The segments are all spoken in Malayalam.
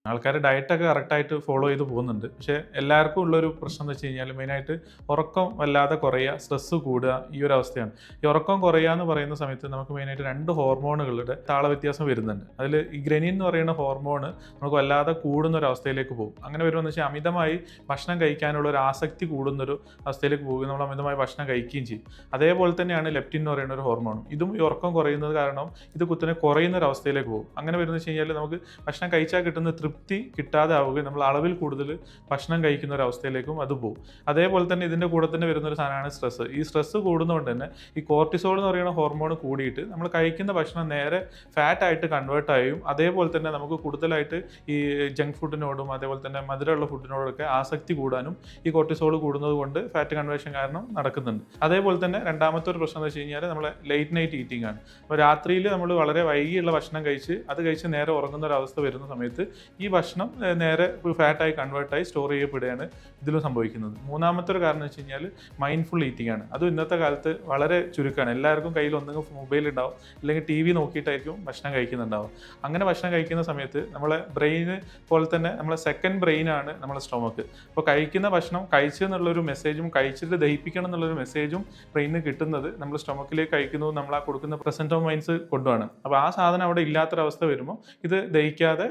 ആൾക്കാർ ഡയറ്റൊക്കെ കറക്റ്റായിട്ട് ഫോളോ ചെയ്ത് പോകുന്നുണ്ട്. പക്ഷേ എല്ലാവർക്കും ഉള്ളൊരു പ്രശ്നം എന്ന് വെച്ച് കഴിഞ്ഞാൽ മെയിനായിട്ട് ഉറക്കം വല്ലാതെ കുറയുക, സ്ട്രെസ്സ് കൂടുക, ഈ ഒരു അവസ്ഥയാണ്. ഈ ഉറക്കം കുറയുക എന്ന് പറയുന്ന സമയത്ത് നമുക്ക് മെയിനായിട്ട് 2 ഹോർമോണുകളുടെ താളവ്യത്യാസം വരുന്നുണ്ട്. അതിൽ ഈ ഗ്രെനിൻ എന്ന് പറയുന്ന ഹോർമോൺ നമുക്ക് വല്ലാതെ കൂടുന്ന ഒരു അവസ്ഥയിലേക്ക് പോകും. അങ്ങനെ വരുമെന്ന് വെച്ചാൽ അമിതമായി ഭക്ഷണം കഴിക്കാനുള്ള ഒരു ആസക്തി കൂടുന്നൊരു അവസ്ഥയിലേക്ക് പോകുകയും നമ്മൾ അമിതമായി ഭക്ഷണം കഴിക്കുകയും ചെയ്യും. അതേപോലെ തന്നെയാണ് ലെപ്റ്റിൻ എന്ന് പറയുന്ന ഒരു ഹോർമോണും. ഇതും ഈ ഉറക്കം കുറയുന്നത് കാരണം ഇത് കുത്തനെ കുറയുന്ന ഒരു അവസ്ഥയിലേക്ക് പോകും. അങ്ങനെ വരുന്നത് വെച്ച് കഴിഞ്ഞാൽ നമുക്ക് ഭക്ഷണം കഴിച്ചാൽ കിട്ടുന്ന തൃപ്തി കിട്ടാതെ ആവുകയും നമ്മൾ അളവിൽ കൂടുതൽ ഭക്ഷണം കഴിക്കുന്ന ഒരു അവസ്ഥയിലേക്കും അത് പോകും. അതേപോലെ തന്നെ ഇതിൻ്റെ കൂടെ തന്നെ വരുന്ന ഒരു സാധനമാണ് സ്ട്രെസ്സ്. ഈ സ്ട്രെസ്സ് കൂടുന്നതുകൊണ്ട് തന്നെ ഈ കോർട്ടിസോൾ എന്ന് പറയുന്ന ഹോർമോൺ കൂടിയിട്ട് നമ്മൾ കഴിക്കുന്ന ഭക്ഷണം നേരെ ഫാറ്റ് ആയിട്ട് കൺവേർട്ട് ആയും അതേപോലെ തന്നെ നമുക്ക് കൂടുതലായിട്ട് ഈ ജങ്ക് ഫുഡിനോടും അതേപോലെ തന്നെ മധുരമുള്ള ഫുഡിനോടൊക്കെ ആസക്തി കൂടാനും ഈ കോർട്ടിസോൾ കൂടുന്നത് കൊണ്ട് ഫാറ്റ് കൺവേർഷൻ കാരണം നടക്കുന്നുണ്ട്. അതേപോലെ തന്നെ രണ്ടാമത്തെ ഒരു പ്രശ്നം എന്ന് വെച്ച് കഴിഞ്ഞാൽ നമ്മളെ ലേറ്റ് നൈറ്റ് ഈറ്റിംഗ് ആണ്. അപ്പോൾ രാത്രിയിൽ നമ്മൾ വളരെ വൈകിയുള്ള ഭക്ഷണം കഴിച്ച് അത് കഴിച്ച് നേരെ ഉറങ്ങുന്ന ഒരു അവസ്ഥ വരുന്ന സമയത്ത് ഈ ഭക്ഷണം നേരെ ഫാറ്റായി കൺവേർട്ടായി സ്റ്റോർ ചെയ്യപ്പെടുകയാണ് ഇതിലും സംഭവിക്കുന്നത്. മൂന്നാമത്തെ ഒരു കാരണം എന്ന് വെച്ച് കഴിഞ്ഞാൽ മൈൻഡ്ഫുൾ ഈറ്റിംഗ് ആണ്. അതും ഇന്നത്തെ കാലത്ത് വളരെ ചുരുക്കമാണ്. എല്ലാവർക്കും കയ്യിൽ ഒന്നെങ്കിൽ മൊബൈൽ ഉണ്ടാവും, അല്ലെങ്കിൽ TV നോക്കിയിട്ടായിരിക്കും ഭക്ഷണം കഴിക്കുന്നുണ്ടാവും. അങ്ങനെ ഭക്ഷണം കഴിക്കുന്ന സമയത്ത് നമ്മളെ ബ്രെയിന് പോലെ തന്നെ നമ്മളെ സെക്കൻഡ് ബ്രെയിനാണ് നമ്മളെ സ്റ്റൊമക്ക്. അപ്പോൾ കഴിക്കുന്ന ഭക്ഷണം കഴിച്ചു എന്നുള്ളൊരു മെസ്സേജും കഴിച്ചിട്ട് ദഹിപ്പിക്കണം എന്നുള്ളൊരു മെസ്സേജും ബ്രെയിനിന് കിട്ടുന്നത് നമ്മൾ സ്റ്റൊമക്കിലേക്ക് കഴിക്കുന്നത് നമ്മൾ ആ കൊടുക്കുന്ന പ്രസന്റ് ഓഫ് മൈൻഡ്സ് കൊണ്ടുമാണ്. അപ്പോൾ ആ സാധനം അവിടെ ഇല്ലാത്തൊരവസ്ഥ വരുമ്പോൾ ഇത് ദഹിക്കാതെ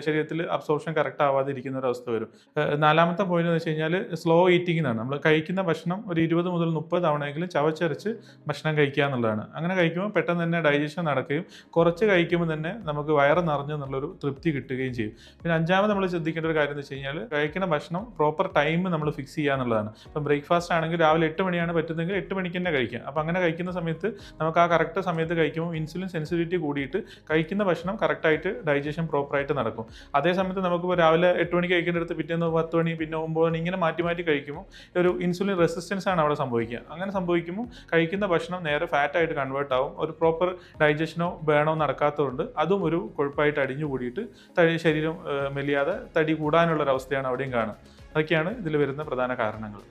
ശരീരത്തിൽ അബ്സോർപ്ഷൻ കറക്റ്റ് ആവാതെ ഇരിക്കുന്ന ഒരു അവസ്ഥ വരും. നാലാമത്തെ പോയിന്റ് എന്ന് വെച്ച് കഴിഞ്ഞാൽ സ്ലോ ഈറ്റിംഗ് എന്നാണ്. നമ്മൾ കഴിക്കുന്ന ഭക്ഷണം ഒരു 20 മുതൽ 30 തവണയെങ്കിലും ചവച്ചരച്ച് ഭക്ഷണം കഴിക്കുക എന്നുള്ളതാണ്. അങ്ങനെ കഴിക്കുമ്പോൾ പെട്ടെന്ന് തന്നെ ഡൈജഷൻ നടക്കുകയും കുറച്ച് കഴിക്കുമ്പോൾ തന്നെ നമുക്ക് വയറ് നിറഞ്ഞു എന്നുള്ളൊരു തൃപ്തി കിട്ടുകയും ചെയ്യും. പിന്നെ അഞ്ചാമത് നമ്മൾ ശ്രദ്ധിക്കേണ്ട ഒരു കാര്യം എന്ന് വെച്ച് കഴിഞ്ഞാൽ കഴിക്കുന്ന ഭക്ഷണം പ്രോപ്പർ ടൈം നമ്മൾ ഫിക്സ് ചെയ്യുക എന്നുള്ളതാണ്. ഇപ്പം ബ്രേക്ക്ഫാസ്റ്റ് ആണെങ്കിൽ രാവിലെ 8 മണിയാണ് പറ്റുന്നതെങ്കിൽ 8 മണിക്ക് തന്നെ കഴിക്കുക. അപ്പോൾ അങ്ങനെ കഴിക്കുന്ന സമയത്ത് നമുക്ക് ആ കറക്റ്റ് സമയത്ത് കഴിക്കുമ്പോൾ ഇൻസുലിൻ സെൻസിറ്റിവിറ്റി കൂടിയിട്ട് കഴിക്കുന്ന ഭക്ഷണം കറക്റ്റായിട്ട് ഡൈജഷൻ പ്രോപ്പറായിട്ട് നടക്കും. അതേ സമയത്ത് നമുക്കിപ്പോൾ രാവിലെ 8 മണിക്ക് കഴിക്കേണ്ടടുത്ത് പിറ്റേന്ന് 10 മണി പിന്നെ 9 മണി ഇങ്ങനെ മാറ്റി മാറ്റി കഴിക്കുമ്പോൾ ഒരു ഇൻസുലിൻ റെസിസ്റ്റൻസ് ആണ് അവിടെ സംഭവിക്കുക. അങ്ങനെ സംഭവിക്കുമ്പോൾ കഴിക്കുന്ന ഭക്ഷണം നേരെ ഫാറ്റായിട്ട് കൺവേർട്ട് ആവും. ഒരു പ്രോപ്പർ ഡൈജഷനോ ബേണോ നടക്കാത്തതുകൊണ്ട് അതും ഒരു കൊഴുപ്പായിട്ട് അടിഞ്ഞു കൂടിയിട്ട് ശരീരം മെലിയാതെ തടി കൂടാനുള്ളൊരവസ്ഥയാണ് അവിടെയും കാണുക. അതൊക്കെയാണ് ഇതിൽ വരുന്ന പ്രധാന കാരണങ്ങൾ.